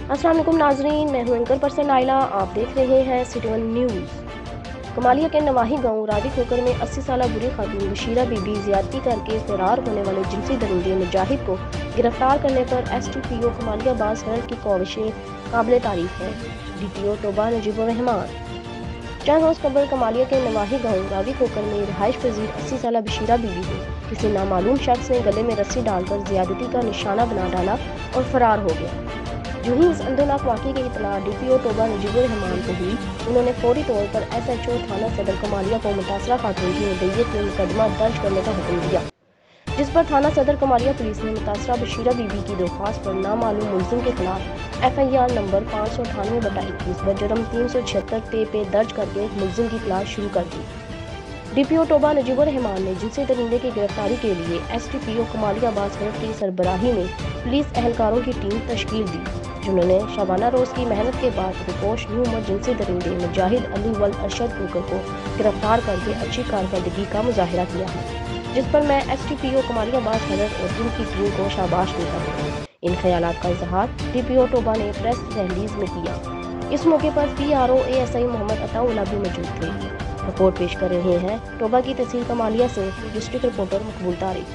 अस्सलाम वालेकुम नाजरीन, मैं हूं एंकर पर्सन आइला। आप देख रहे हैं सिटी वन न्यूज़। कमालिया के नवाही गांव रावी खोकर में 80 साल बुरी खातून बशीरा बीबी ज्यादती करके फरार होने वाले जिनसी दरिंदे मुजाहिद को गिरफ्तार करने पर STPO कमालिया बास हरल की कोशिशें काबिल तारीफ है। DPO तोबा नजीबुर रहमान। चंद रोज कबल कमालिया के नवाही गांव रावी खोकर में रिहाइश पजीर 80 साल बशीरा बीबी को किसी नामालूम शख्स ने गले में रस्सी डालकर ज्यादती का निशाना बना डाला और फरार हो गया। जो ही इस अंधोनाक वाक़े की इतला DPO तोबा नजीबुर रहमान को हुई, उन्होंने फौरी तौर पर SHO थाना सदर कमालिया को मुतासरा खातून की मुद्दईयत में मुकदमा दर्ज करने का हुक्म दिया, जिस पर थाना सदर कमालिया पुलिस ने मुतासरा बशीरा बीबी की दरख्वास्त पर नामालूम मुलजिम के खिलाफ FIR नंबर 598/21 बजुर्म 376 पे दर्ज करके मुलजिम की तलाश शुरू कर दी। DPO तोबा नजीबुर रहमान ने जिनसी दरिंदे की गिरफ्तारी के लिए STPO कमालिया बास हरल की सरबराही में पुलिस एहलकारों की टीम तश्कील दी, जिन्होंने शबाना रोज की मेहनत के बाद रिपोश न्यू उमर जिनसी दरिंदे मुजाहिद अली वल अरशद खोकर को गिरफ्तार करके अच्छी कारकर्दगी का मुजाहिरा किया है, जिस पर मैं STPO कमालिया बास हरल और उनकी टीम को शाबाश देता हूँ। इन ख्यालात का इजहार DPO तोबा ने प्रेस रिलीज में किया। इस मौके पर PRO ASI मोहम्मद अताउल्लाह भी मौजूद थे। रिपोर्ट पेश कर रहे हैं तोबा की तहसील कमालिया से डिस्ट्रिक्ट रिपोर्टर मकबूल तारिक।